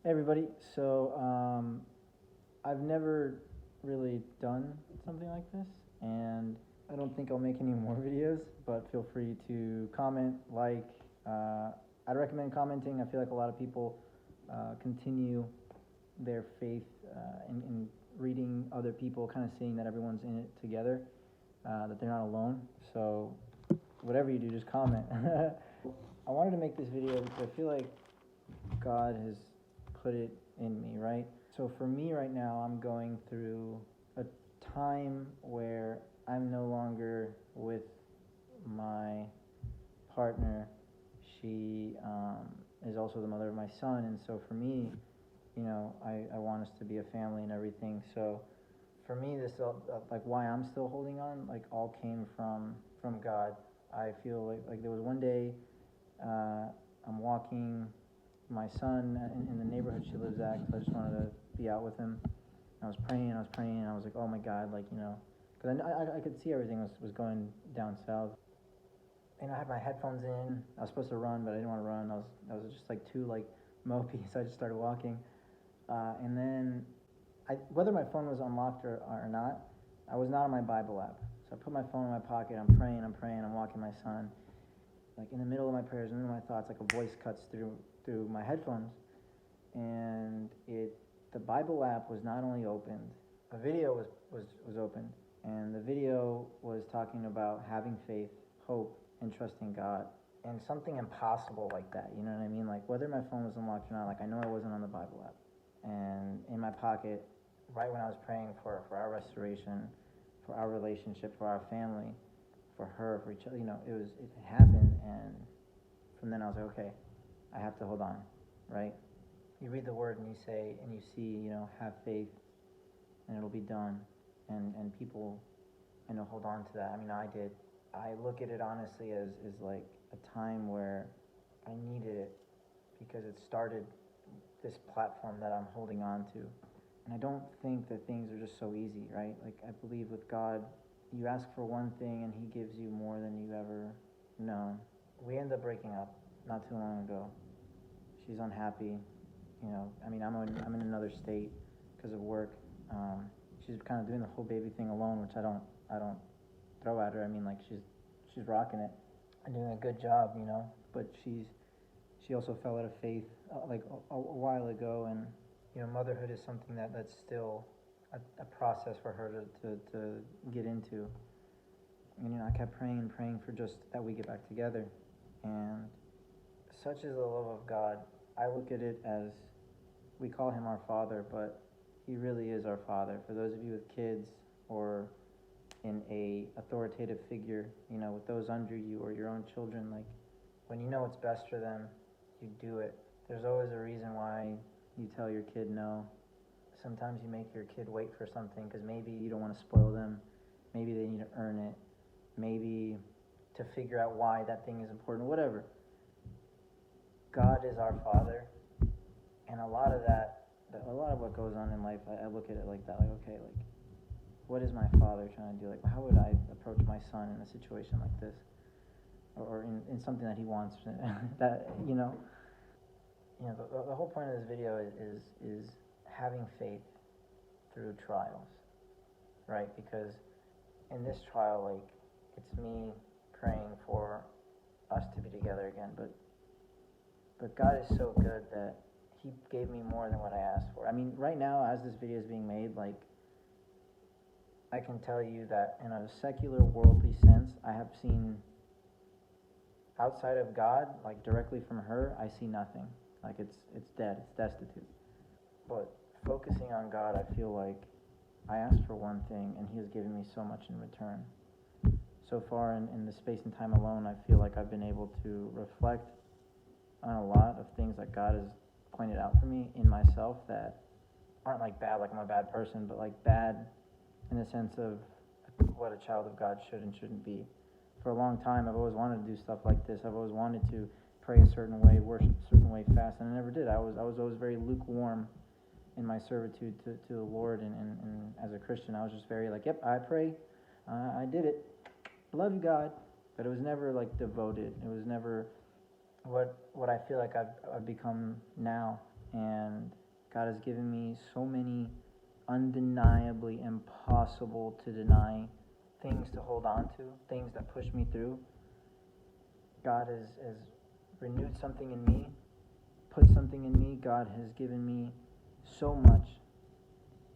Hey everybody. I've never really done something like this, and I don't think I'll make any more videos. But feel free to comment, like. Uh, I'd recommend commenting. I feel like a lot of people continue their faith in reading other people, kind of seeing that everyone's in it together, that they're not alone. So whatever you do, just comment. I wanted to make this video because I feel like God has put it in me, right? So for me right now, I'm going through a time where I'm no longer with my partner. She is also the mother of my son, and so for me, I want us to be a family and everything. So for me, this like why I'm still holding on, like all came from God. I feel like there was one day uh, I'm walking my son in the neighborhood she lives at, because I just wanted to be out with him. I was praying, and I was like, oh my God, like, because I could see everything was going down south. I had my headphones in. I was supposed to run, but I didn't want to run. I was just like too like mopey, so I just started walking. And then, whether my phone was unlocked or not, I was not on my Bible app. So I put my phone in my pocket. I'm praying. I'm walking my son. Like in the middle of my prayers, in the middle of my thoughts, like a voice cuts through my headphones, and the Bible app was not only opened, a video was opened, and the video was talking about having faith, hope, and trusting God, and something impossible like that. You know what I mean? Like whether my phone was unlocked or not, like I know I wasn't on the Bible app, and in my pocket, right when I was praying for our restoration, for our relationship, for our family, for her, for each other. It happened, and from then I was like, okay, I have to hold on, right? You read the word and you say and you see, have faith and it'll be done, and people, hold on to that. I mean, I did. I look at it honestly as like a time where I needed it because it started this platform that I'm holding on to. And I don't think that things are just so easy, right? Like, I believe with God, you ask for one thing and He gives you more than you ever known. We ended up breaking up not too long ago. She's unhappy. I'm in another state because of work. She's kind of doing the whole baby thing alone, which I don't throw at her. I mean, like she's rocking it and doing a good job, But she also fell out of faith like a while ago, and motherhood is something that's still a process for her to get into. And I kept praying and praying for just that we get back together, and such is the love of God. I look at it as we call Him our Father, but He really is our Father. For those of you with kids or in a authoritative figure, with those under you or your own children, like when you know what's best for them, you do it. There's always a reason why you tell your kid no. Sometimes you make your kid wait for something because maybe you don't want to spoil them. Maybe they need to earn it. Maybe to figure out why that thing is important, whatever. God is our Father, and a lot of what goes on in life, I look at it like that, like, okay, like, what is my Father trying to do? Like, how would I approach my son in a situation like this? Or in something that he wants, that, the whole point of this video is having faith through trials, right? Because in this trial, like, it's me praying for us to be together again, but God is so good that He gave me more than what I asked for. I mean, right now, as this video is being made, like, I can tell you that in a secular, worldly sense, I have seen, outside of God, like directly from her, I see nothing. Like, it's dead, it's destitute. But focusing on God, I feel like I asked for one thing, and He has given me so much in return. So far in the space and time alone, I feel like I've been able to reflect on a lot of things that God has pointed out for me in myself that aren't like bad, like I'm a bad person, but like bad in the sense of what a child of God should and shouldn't be. For a long time, I've always wanted to do stuff like this. I've always wanted to pray a certain way, worship a certain way, fast, and I never did. I was always very lukewarm in my servitude to the Lord, and as a Christian, I was just very like, yep, I pray, I did it, love you, God, but it was never like devoted. It was never what I feel like I've become now. and God has given me so many undeniably impossible to deny things to hold on to, things that push me through. God has renewed something in me, put something in me. God has given me so much,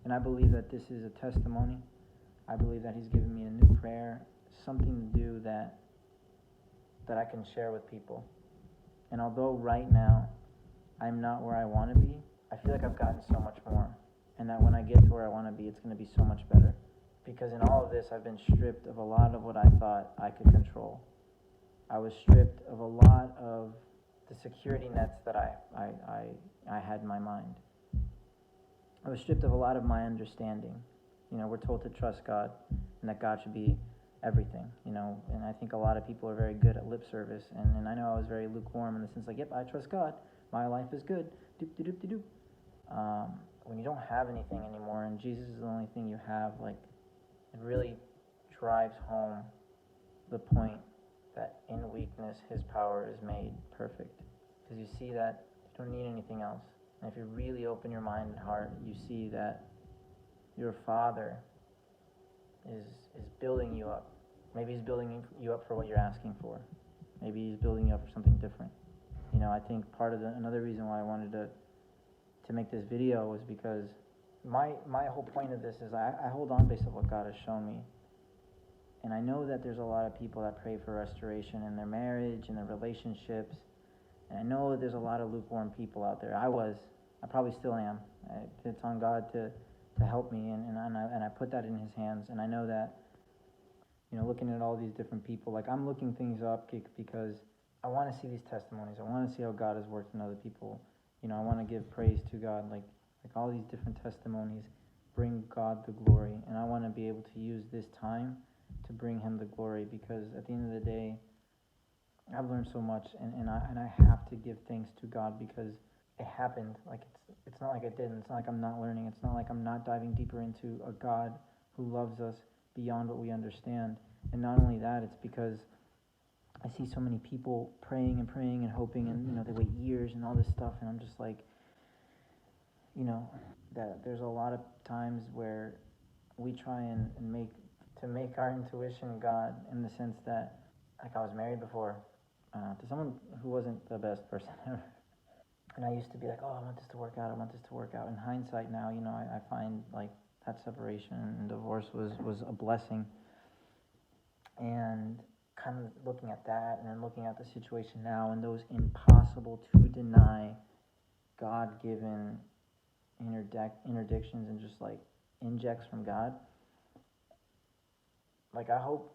and I believe that this is a testimony. I believe that He's given me a new prayer, something to do that I can share with people. And although right now I'm not where I want to be, I feel like I've gotten so much more, and that when I get to where I want to be, it's going to be so much better. Because in all of this, I've been stripped of a lot of what I thought I could control. I was stripped of a lot of the security nets that I had in my mind. I was stripped of a lot of my understanding. We're told to trust God, and that God should be everything, and I think a lot of people are very good at lip service, and I know I was very lukewarm in the sense like, yep, I trust God, my life is good, doop-de-doop-de-doop. When you don't have anything anymore, and Jesus is the only thing you have, like, it really drives home the point that in weakness, His power is made perfect. Because you see that you don't need anything else. And if you really open your mind and heart, you see that your Father is building you up. Maybe He's building you up for what you're asking for. Maybe He's building you up for something different. I think another reason why I wanted to make this video was because my whole point of this is I hold on based on what God has shown me. And I know that there's a lot of people that pray for restoration in their marriage and their relationships. And I know that there's a lot of lukewarm people out there. I probably still am. It's on God to help me, and I put that in His hands. And I know that, looking at all these different people, like, I'm looking things up because I want to see these testimonies. I want to see how God has worked in other people. I want to give praise to God. Like all these different testimonies bring God the glory. And I want to be able to use this time to bring Him the glory, because at the end of the day, I've learned so much, and I have to give thanks to God because it happened. Like, it's not like it didn't. It's not like I'm not learning. It's not like I'm not diving deeper into a God who loves us beyond what we understand. And not only that, it's because I see so many people praying and hoping, and they wait years and all this stuff, and I'm just like, that there's a lot of times where we try and make our intuition God, in the sense that, like, I was married before to someone who wasn't the best person ever. And I used to be like, oh, I want this to work out. In hindsight now, I find, like, that separation and divorce was a blessing. And kind of looking at that, and then looking at the situation now, and those impossible to deny God-given interdictions and just, like, injects from God. Like, I hope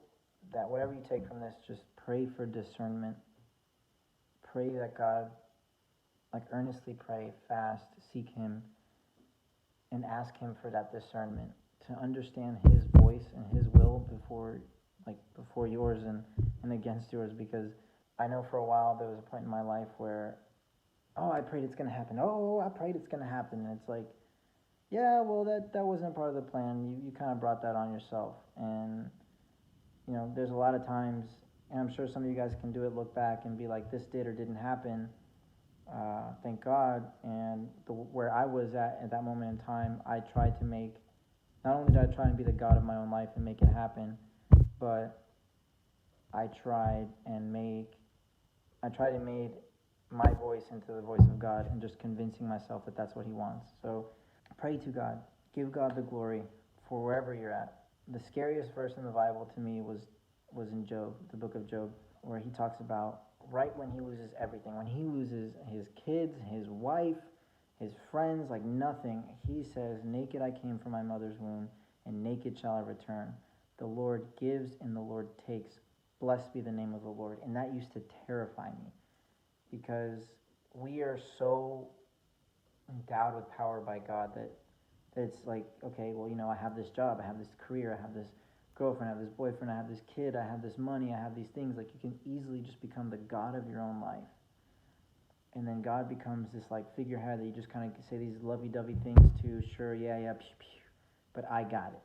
that whatever you take from this, just pray for discernment. Pray that God, like, earnestly pray, fast, seek Him, and ask Him for that discernment to understand His voice and His will before yours and against yours. Because I know for a while there was a point in my life where, I prayed it's going to happen. I prayed it's going to happen. And it's like, yeah, well, that wasn't part of the plan. You kind of brought that on yourself. And there's a lot of times, and I'm sure some of you guys can do it, look back and be like, this did or didn't happen. Thank God. And where I was at that moment in time, I tried to not only did I try and be the God of my own life and make it happen, but I tried and made my voice into the voice of God, and just convincing myself that that's what He wants. So pray to God. Give God the glory for wherever you're at. The scariest verse in the Bible to me was in Job, the book of Job, where he talks about right when he loses everything, when he loses his kids, his wife, his friends, like nothing, he says, naked I came from my mother's womb, and naked shall I return. The Lord gives and the Lord takes. Blessed be the name of the Lord. And that used to terrify me, because we are so endowed with power by God that it's like, okay, well, I have this job, I have this career, I have this girlfriend, I have this boyfriend, I have this kid, I have this money, I have these things. Like, you can easily just become the God of your own life. And then God becomes this, like, figurehead that you just kind of say these lovey-dovey things to. Sure, yeah, pew, pew, but I got it.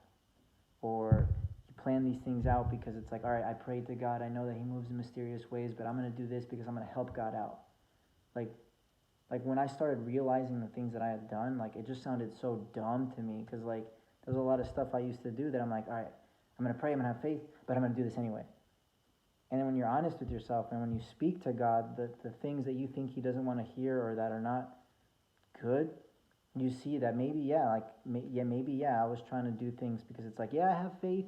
Or you plan these things out because it's like, all right, I prayed to God, I know that He moves in mysterious ways, but I'm going to do this because I'm going to help God out. Like like when I started realizing the things that I had done, like it just sounded so dumb to me, because like there's a lot of stuff I used to do that I'm like, all right, I'm gonna pray, I'm gonna have faith, but I'm gonna do this anyway. And then when you're honest with yourself and when you speak to God, the things that you think He doesn't want to hear or that are not good, you see that maybe, I was trying to do things because it's like, yeah, I have faith,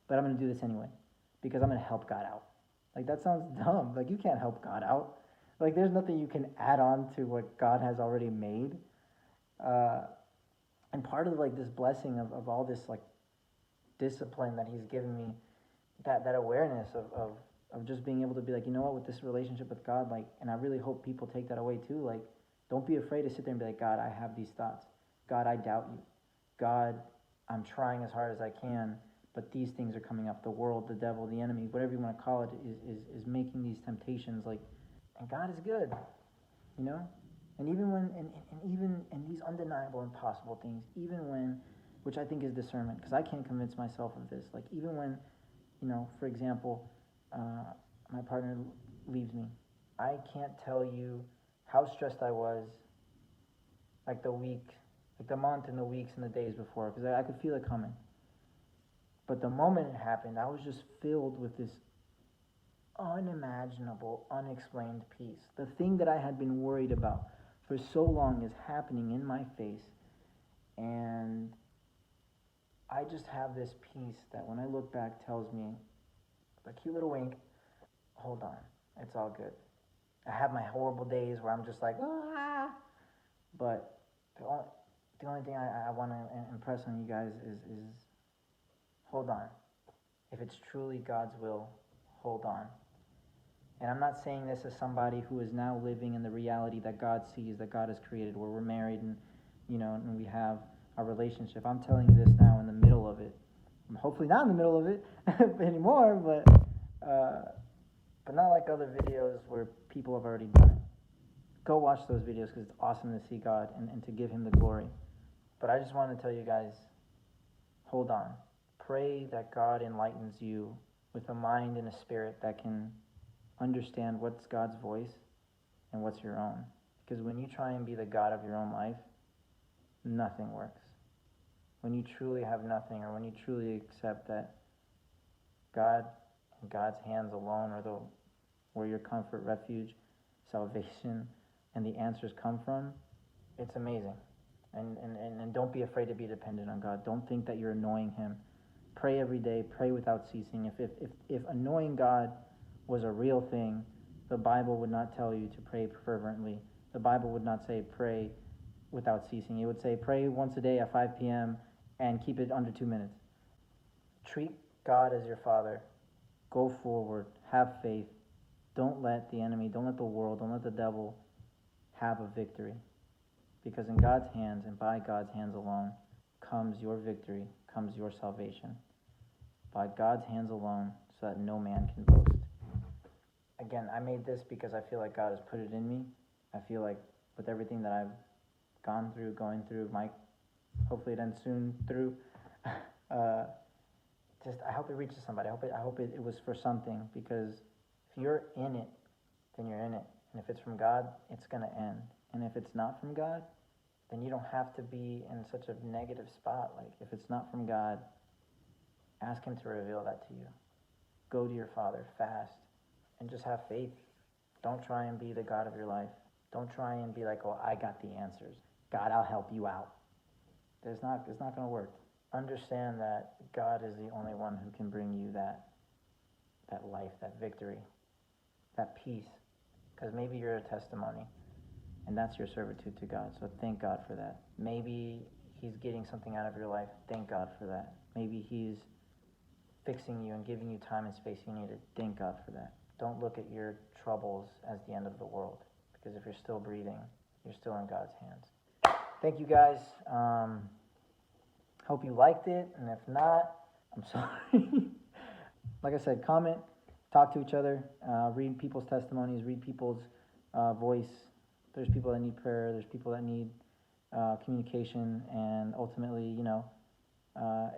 but I'm going to do this anyway because I'm going to help God out. Like, that sounds dumb. Like, you can't help God out. Like, there's nothing you can add on to what God has already made. And part of, like, this blessing of all this, like, discipline that He's given me, that awareness of just being able to be like, you know what, with this relationship with God, like, and I really hope people take that away too, like, don't be afraid to sit there and be like, God, I have these thoughts. God, I doubt you. God, I'm trying as hard as I can, but these things are coming up. The world, the devil, the enemy, whatever you want to call it, is making these temptations, like, and God is good, you know? And even when, and even in these undeniable, impossible things, even when, which I think is discernment, because I can't convince myself of this, like, even when, you know, for example, my partner leaves me, I can't tell you how stressed I was, like the week, like the month and the weeks and the days before, because I could feel it coming. But the moment it happened, I was just filled with this unimaginable, unexplained peace. The thing that I had been worried about for so long is happening in my face, and I just have this peace that when I look back tells me, a cute little wink, hold on, it's all good. I have my horrible days where I'm just like, ah. But the only thing I want to impress on you guys is hold on. If it's truly God's will, hold on. And I'm not saying this as somebody who is now living in the reality that God sees, that God has created, where we're married and, you know, and we have a relationship. I'm telling you this now in the middle of it. I'm hopefully not in the middle of it anymore, but not like other videos where people have already done it. Go watch those videos because it's awesome to see God and to give Him the glory. But I just want to tell you guys, hold on. Pray that God enlightens you with a mind and a spirit that can understand what's God's voice and what's your own. Because when you try and be the God of your own life, nothing works. When you truly have nothing, or when you truly accept that God and God's hands alone are where your comfort, refuge, salvation, and the answers come from, it's amazing. And don't be afraid to be dependent on God. Don't think that you're annoying Him. Pray every day. Pray without ceasing. If annoying God was a real thing, the Bible would not tell you to pray fervently. The Bible would not say pray without ceasing. It would say pray once a day at 5 p.m. and keep it under 2 minutes. Treat God as your Father. Go forward. Have faith. Don't let the enemy, don't let the world, don't let the devil have a victory. Because in God's hands and by God's hands alone comes your victory, comes your salvation. By God's hands alone, so that no man can boast. Again, I made this because I feel like God has put it in me. I feel like with everything that I've going through, hopefully it ends soon through, I hope it reaches somebody. I hope it was for something, because if you're in it, then you're in it. And if it's from God, it's going to end. And if it's not from God, then you don't have to be in such a negative spot. Like, if it's not from God, ask Him to reveal that to you. Go to your Father, fast, and just have faith. Don't try and be the God of your life. Don't try and be like, oh, I got the answers. God, I'll help you out. It's not going to work. Understand that God is the only one who can bring you that life, that victory, that peace. Because maybe you're a testimony, and that's your servitude to God. So thank God for that. Maybe He's getting something out of your life. Thank God for that. Maybe He's fixing you and giving you time and space you needed. Thank God for that. Don't look at your troubles as the end of the world, because if you're still breathing, you're still in God's hands. Thank you, guys. Hope you liked it, and if not, I'm sorry. Like I said, comment, talk to each other, read people's testimonies, read people's voice. There's people that need prayer, there's people that need communication, and ultimately, you know,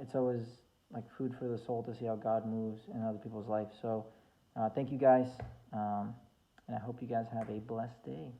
it's always like food for the soul to see how God moves in other people's life. So thank you guys, and I hope you guys have a blessed day.